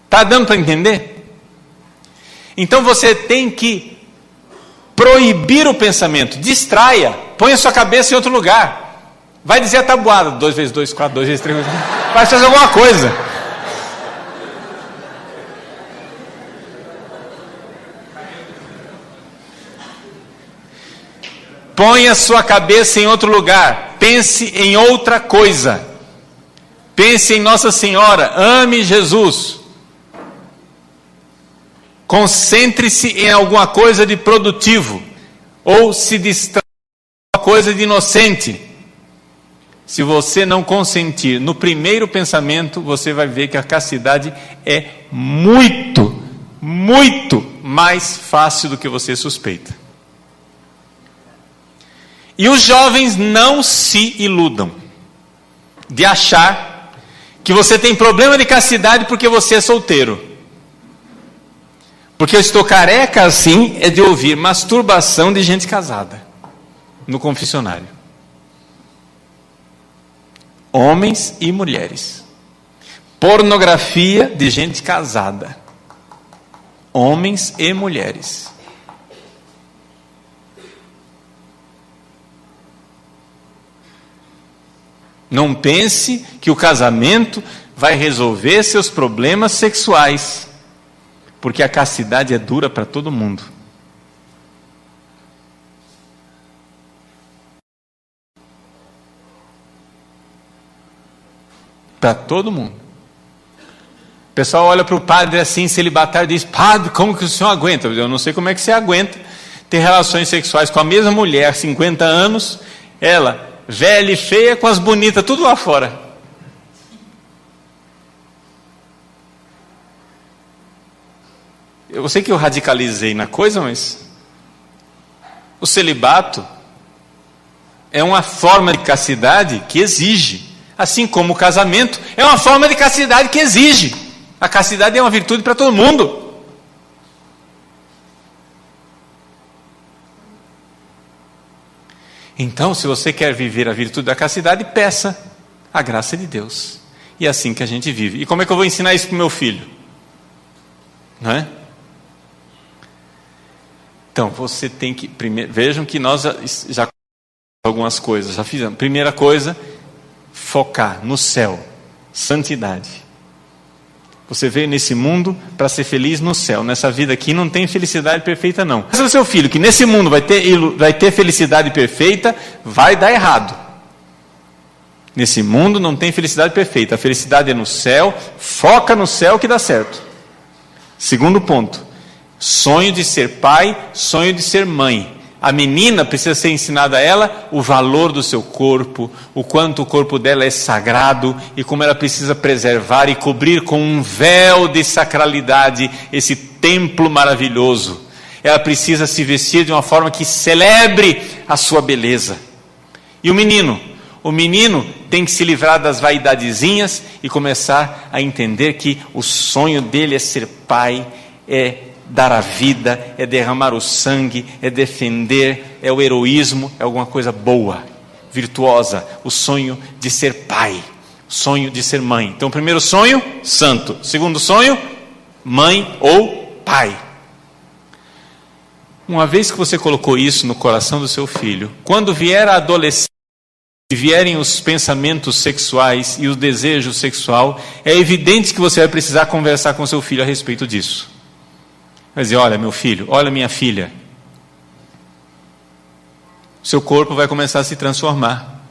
Está dando para entender? Então você tem que proibir o pensamento. Distraia. Põe a sua cabeça em outro lugar. Vai dizer a tabuada. 2 × 2, 4, 2 × 3. Vai fazer alguma coisa. Põe a sua cabeça em outro lugar. Pense em outra coisa. Pense em Nossa Senhora. Ame Jesus. Concentre-se em alguma coisa de produtivo. Ou se distraia em alguma coisa de inocente. Se você não consentir no primeiro pensamento, você vai ver que a castidade é muito, muito mais fácil do que você suspeita. E os jovens não se iludam de achar que você tem problema de castidade porque você é solteiro. Porque eu estou careca assim é de ouvir masturbação de gente casada no confessionário. Homens e mulheres. Pornografia de gente casada. Homens e mulheres. Não pense que o casamento vai resolver seus problemas sexuais, porque a castidade é dura para todo mundo. Para todo mundo. O pessoal olha para o padre assim, celibatário, e diz, padre, como que o senhor aguenta? Eu não sei como é que você aguenta ter relações sexuais com a mesma mulher, 50 anos, ela velha e feia, com as bonitas, tudo lá fora. Eu sei que eu radicalizei na coisa, mas o celibato é uma forma de castidade que exige, assim como o casamento é uma forma de castidade que exige. A castidade é uma virtude para todo mundo. Então, se você quer viver a virtude da castidade, peça a graça de Deus. E é assim que a gente vive. E como é que eu vou ensinar isso para o meu filho? Não é? Então, você tem que... Vejam que nós já algumas coisas, já fizemos. Primeira coisa, focar no céu. Santidade. Você veio nesse mundo para ser feliz no céu. Nessa vida aqui não tem felicidade perfeita, não. Se o seu filho que nesse mundo vai ter felicidade perfeita, vai dar errado. Nesse mundo não tem felicidade perfeita. A felicidade é no céu. Foca no céu que dá certo. Segundo ponto. Sonho de ser pai, sonho de ser mãe. A menina precisa ser ensinada a ela o valor do seu corpo, o quanto o corpo dela é sagrado e como ela precisa preservar e cobrir com um véu de sacralidade esse templo maravilhoso. Ela precisa se vestir de uma forma que celebre a sua beleza. E o menino tem que se livrar das vaidadezinhas e começar a entender que o sonho dele é ser pai, é dar a vida, é derramar o sangue, é defender, é o heroísmo, é alguma coisa boa, virtuosa, o sonho de ser pai, o sonho de ser mãe. Então, primeiro sonho, santo. Segundo sonho, mãe ou pai. Uma vez que você colocou isso no coração do seu filho, quando vier a adolescência, e vierem os pensamentos sexuais e o desejo sexual, é evidente que você vai precisar conversar com seu filho a respeito disso. Vai dizer, olha meu filho, olha minha filha, seu corpo vai começar a se transformar.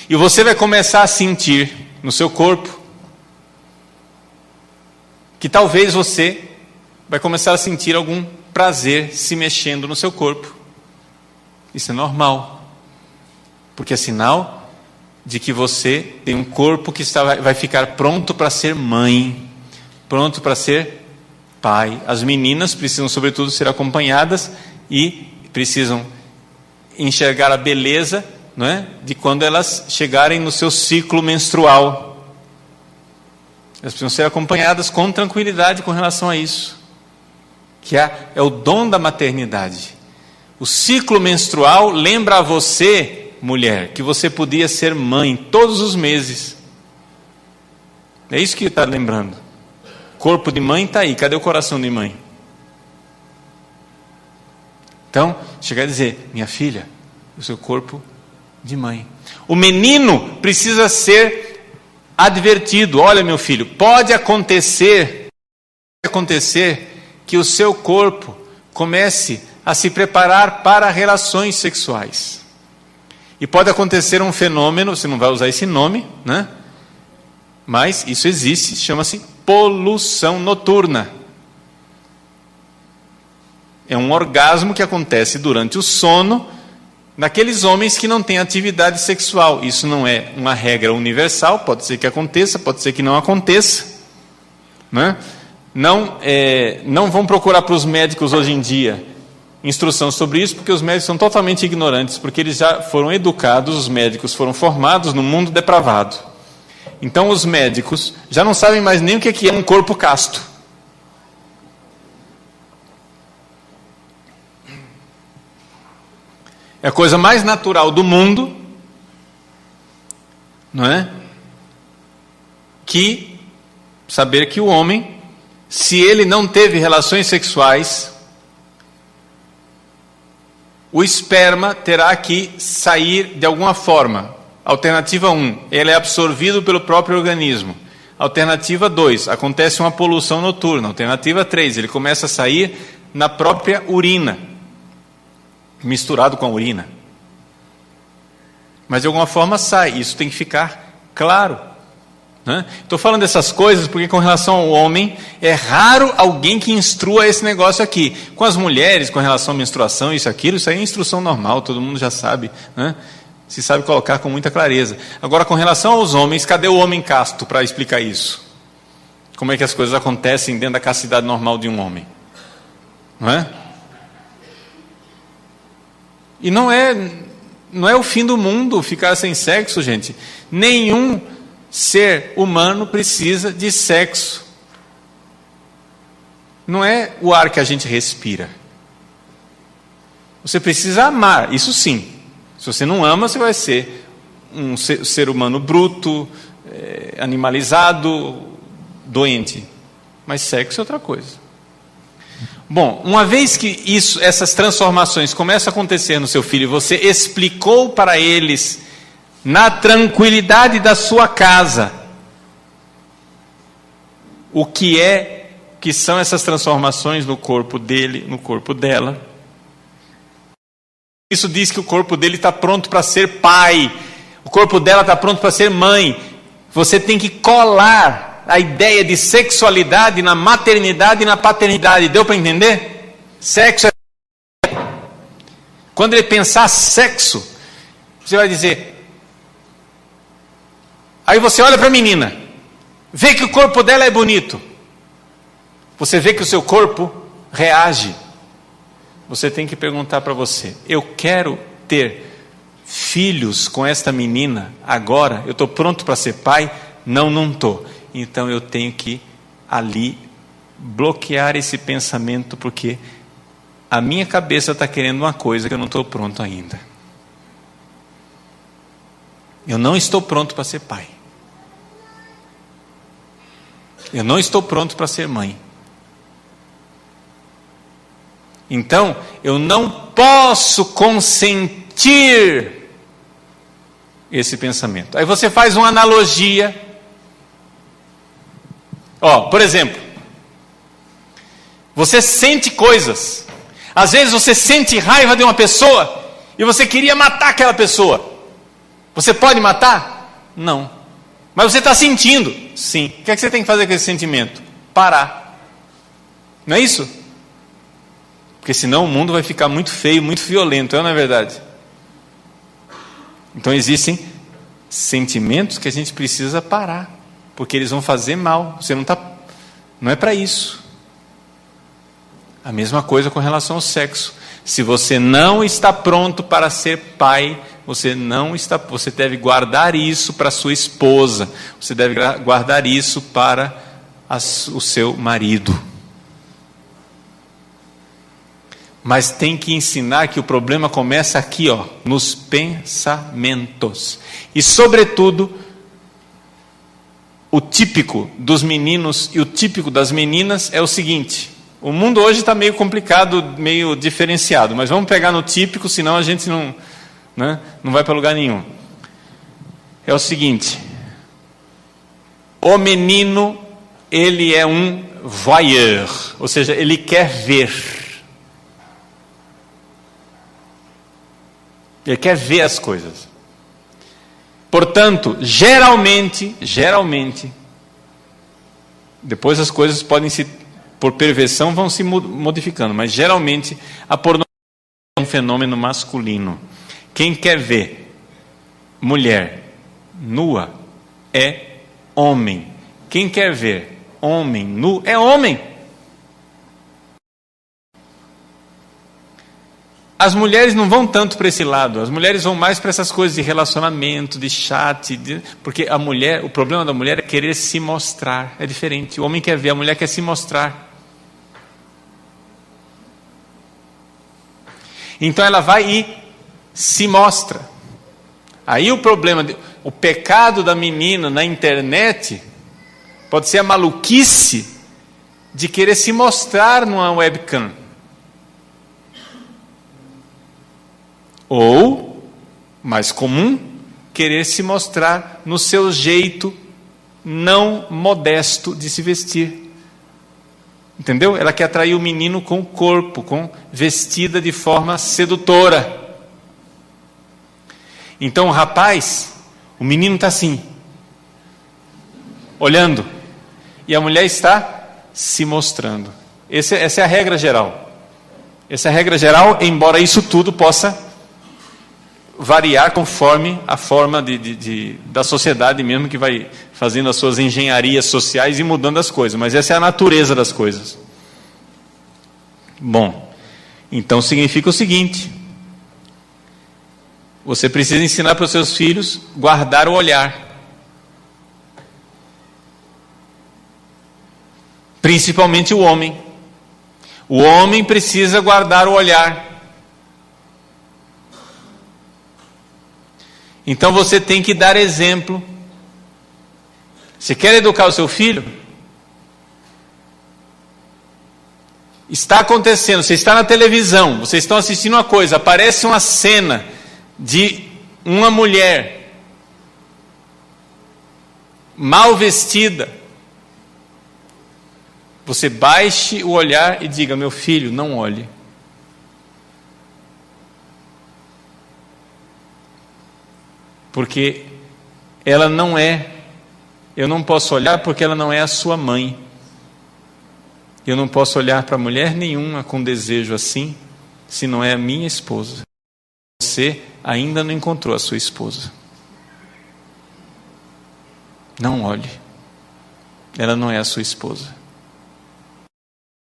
E você vai começar a sentir no seu corpo que talvez você vai começar a sentir algum prazer se mexendo no seu corpo. Isso é normal. Porque é sinal de que você tem um corpo que vai ficar pronto para ser mãe, pronto para ser pai. As meninas precisam, sobretudo, ser acompanhadas e precisam enxergar a beleza, não é, de quando elas chegarem no seu ciclo menstrual. Elas precisam ser acompanhadas com tranquilidade com relação a isso, que é o dom da maternidade. O ciclo menstrual lembra a você, mulher, que você podia ser mãe todos os meses. É isso que está lembrando. Corpo de mãe está aí, cadê o coração de mãe? Então, chegar a dizer, minha filha, o seu corpo de mãe. O menino precisa ser advertido. Olha meu filho, pode acontecer que o seu corpo comece a se preparar para relações sexuais. E pode acontecer um fenômeno, você não vai usar esse nome, né? Mas isso existe, chama-se poluição noturna. É um orgasmo que acontece durante o sono naqueles homens que não têm atividade sexual. Isso não é uma regra universal, pode ser que aconteça, pode ser que não aconteça, né? Não vão procurar para os médicos hoje em dia instrução sobre isso, porque os médicos são totalmente ignorantes, porque eles já foram educados, os médicos foram formados no mundo depravado. Então os médicos já não sabem mais nem o que é um corpo casto. É a coisa mais natural do mundo, não é? Que saber que o homem, se ele não teve relações sexuais, o esperma terá que sair de alguma forma. Alternativa 1, ele é absorvido pelo próprio organismo. Alternativa 2, acontece uma poluição noturna. Alternativa 3, ele começa a sair na própria urina, misturado com a urina. Mas de alguma forma sai, isso tem que ficar claro. Estou falando dessas coisas porque com relação ao homem é raro alguém que instrua esse negócio aqui. Com as mulheres, com relação à menstruação, isso aí é instrução normal, todo mundo já sabe, né? Se sabe colocar com muita clareza. Agora com relação aos homens, cadê o homem casto para explicar isso? Como é que as coisas acontecem dentro da castidade normal de um homem? Não é? E não é o fim do mundo ficar sem sexo, gente. Nenhum ser humano precisa de sexo. Não é o ar que a gente respira. Você precisa amar, isso sim. Se você não ama, você vai ser um ser humano bruto, animalizado, doente. Mas sexo é outra coisa. Bom, uma vez que essas transformações começam a acontecer no seu filho, você explicou para eles na tranquilidade da sua casa o que são essas transformações no corpo dele, no corpo dela. Isso diz que o corpo dele está pronto para ser pai, o corpo dela está pronto para ser mãe. Você tem que colar a ideia de sexualidade na maternidade e na paternidade. Deu para entender? Sexo é... Quando ele pensar sexo, você vai dizer... Aí você olha para a menina, vê que o corpo dela é bonito. Você vê que o seu corpo reage. Você tem que perguntar para você, eu quero ter filhos com esta menina agora? Eu estou pronto para ser pai? Não estou. Então eu tenho que ali bloquear esse pensamento, porque a minha cabeça está querendo uma coisa que eu não estou pronto ainda. Eu não estou pronto para ser pai. Eu não estou pronto para ser mãe. Então, eu não posso consentir esse pensamento. Aí você faz uma analogia. Por exemplo, você sente coisas. Às vezes você sente raiva de uma pessoa e você queria matar aquela pessoa. Você pode matar? Não. Mas você está sentindo? Sim. O que é que você tem que fazer com esse sentimento? Parar. Não é isso? Porque senão o mundo vai ficar muito feio, muito violento, não é verdade? Então existem sentimentos que a gente precisa parar, porque eles vão fazer mal. Você não é para isso. A mesma coisa com relação ao sexo. Se você não está pronto para ser pai, você deve guardar isso para sua esposa. Você deve guardar isso para o seu marido. Mas tem que ensinar que o problema começa aqui, nos pensamentos. E sobretudo, o típico dos meninos e o típico das meninas é o seguinte: o mundo hoje está meio complicado, meio diferenciado, mas vamos pegar no típico, senão a gente não vai para lugar nenhum. É o seguinte: o menino, ele é um voyeur, ou seja, ele quer ver. Ele quer ver as coisas. Portanto, geralmente, depois as coisas podem por perversão vão se modificando, mas geralmente a pornografia é um fenômeno masculino. Quem quer ver mulher nua é homem. Quem quer ver homem nu é homem. As mulheres não vão tanto para esse lado, as mulheres vão mais para essas coisas de relacionamento, de chat, porque o problema da mulher é querer se mostrar, é diferente. O homem quer ver, a mulher quer se mostrar. Então ela vai e se mostra. Aí o pecado da menina na internet pode ser a maluquice de querer se mostrar numa webcam. Ou, mais comum, querer se mostrar no seu jeito não modesto de se vestir. Entendeu? Ela quer atrair o menino com o corpo, vestida de forma sedutora. Então o rapaz, o menino está assim, olhando, e a mulher está se mostrando. Essa é a regra geral. Essa é a regra geral, embora isso tudo possa variar conforme a forma da sociedade mesmo, que vai fazendo as suas engenharias sociais e mudando as coisas. Mas essa é a natureza das coisas. Bom, então significa o seguinte: você precisa ensinar para os seus filhos guardar o olhar. Principalmente o homem. O homem precisa guardar o olhar. Então você tem que dar exemplo. Você quer educar o seu filho? Está acontecendo, você está na televisão, vocês estão assistindo uma coisa, aparece uma cena de uma mulher mal vestida. Você baixe o olhar e diga: meu filho, não olhe. Porque ela não é, eu não posso olhar porque ela não é a sua mãe. Eu não posso olhar para mulher nenhuma com desejo assim, se não é a minha esposa. Você ainda não encontrou a sua esposa. Não olhe. Ela não é a sua esposa.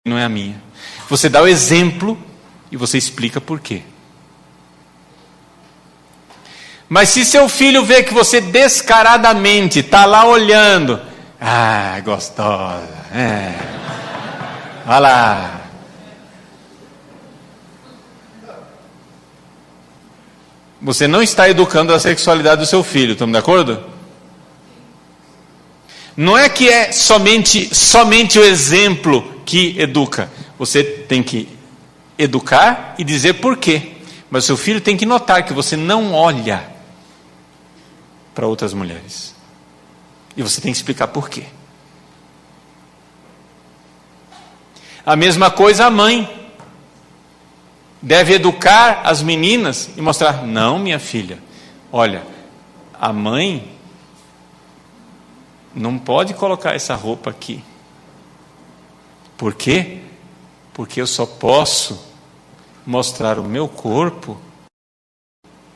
Não é a minha. Você dá o exemplo e você explica por quê. Mas se seu filho vê que você descaradamente está lá olhando, gostosa, olha lá. Você não está educando a sexualidade do seu filho, estamos de acordo? Não é que é somente o exemplo que educa. Você tem que educar e dizer por quê. Mas o seu filho tem que notar que você não olha para outras mulheres. E você tem que explicar por quê. A mesma coisa a mãe. Deve educar as meninas e mostrar, não, minha filha, olha, a mãe não pode colocar essa roupa aqui. Por quê? Porque eu só posso mostrar o meu corpo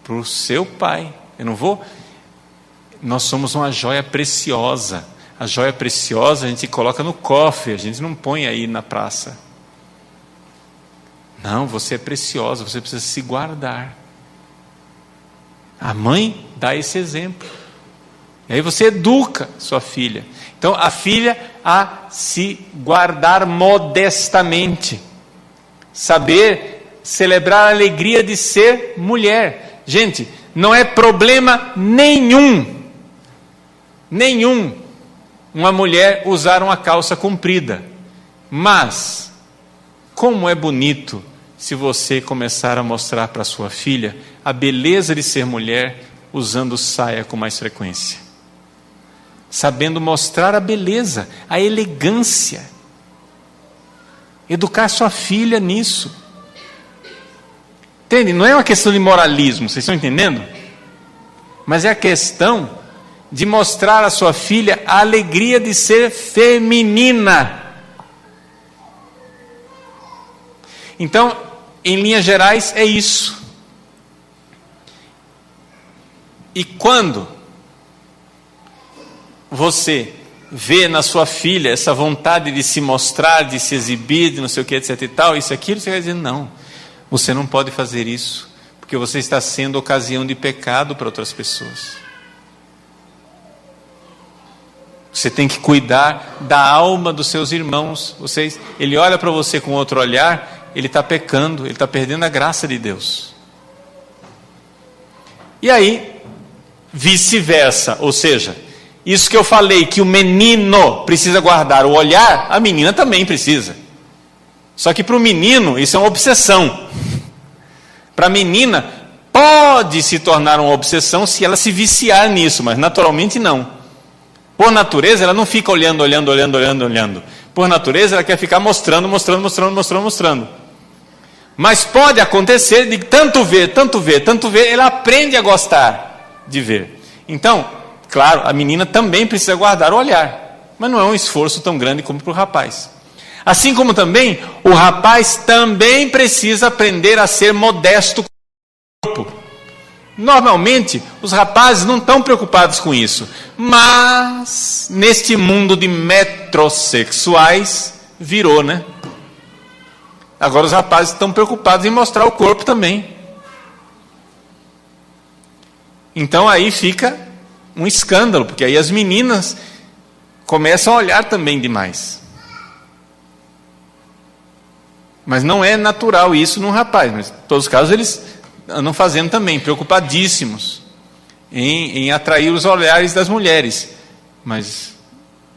para o seu pai. Eu não vou... Nós somos uma joia preciosa. A joia preciosa a gente coloca no cofre, a gente não põe aí na praça. Não, você é preciosa, você precisa se guardar. A mãe dá esse exemplo. E aí você educa sua filha. Então a filha a se guardar modestamente. Saber celebrar a alegria de ser mulher. Gente, não é problema nenhum uma mulher usar uma calça comprida. Mas, como é bonito se você começar a mostrar para sua filha a beleza de ser mulher usando saia com mais frequência. Sabendo mostrar a beleza, a elegância. Educar sua filha nisso. Entende? Não é uma questão de moralismo, vocês estão entendendo? Mas é a questão de mostrar à sua filha a alegria de ser feminina. Então, em linhas gerais, é isso. E quando você vê na sua filha essa vontade de se mostrar, de se exibir, de não sei o que, etc e tal, isso, aquilo, você vai dizer, não, você não pode fazer isso, porque você está sendo ocasião de pecado para outras pessoas. Você tem que cuidar da alma dos seus irmãos. Ele olha para você com outro olhar, ele está pecando, ele está perdendo a graça de Deus. E aí, vice-versa, ou seja, isso que eu falei, que o menino precisa guardar o olhar, a menina também precisa. Só que para o menino, isso é uma obsessão. Para a menina, pode se tornar uma obsessão se ela se viciar nisso, mas naturalmente não. Por natureza, ela não fica olhando. Por natureza, ela quer ficar mostrando. Mas pode acontecer de tanto ver, ela aprende a gostar de ver. Então, claro, a menina também precisa guardar o olhar, mas não é um esforço tão grande como para o rapaz. Assim como também, o rapaz também precisa aprender a ser modesto com o corpo. Normalmente, os rapazes não estão preocupados com isso, mas neste mundo de metrosexuais, virou, né? Agora os rapazes estão preocupados em mostrar o corpo também. Então aí fica um escândalo, porque aí as meninas começam a olhar também demais. Mas não é natural isso num rapaz, mas em todos os casos eles andam fazendo também, preocupadíssimos em atrair os olhares das mulheres. Mas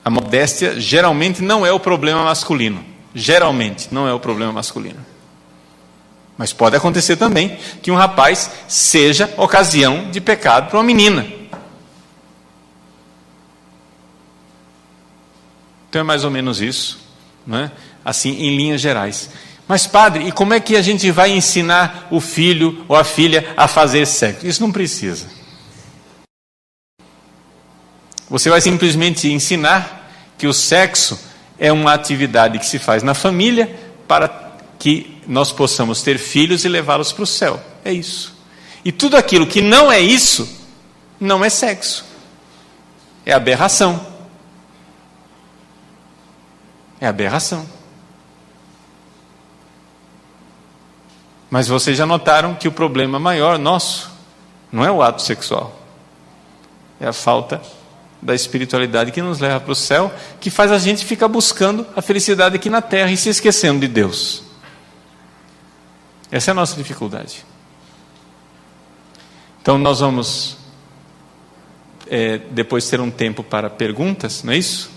a modéstia geralmente não é o problema masculino. Geralmente não é o problema masculino. Mas pode acontecer também que um rapaz seja ocasião de pecado para uma menina. Então é mais ou menos isso, não é? Assim, em linhas gerais. Mas padre, e como é que a gente vai ensinar o filho ou a filha a fazer sexo? Isso não precisa. Você vai simplesmente ensinar que o sexo é uma atividade que se faz na família para que nós possamos ter filhos e levá-los para o céu. É isso. E tudo aquilo que não é isso, não é sexo. É aberração. É aberração. Mas vocês já notaram que o problema maior nosso não é o ato sexual. É a falta da espiritualidade que nos leva para o céu, que faz a gente ficar buscando a felicidade aqui na terra e se esquecendo de Deus. Essa é a nossa dificuldade. Então nós vamos depois ter um tempo para perguntas, não é isso?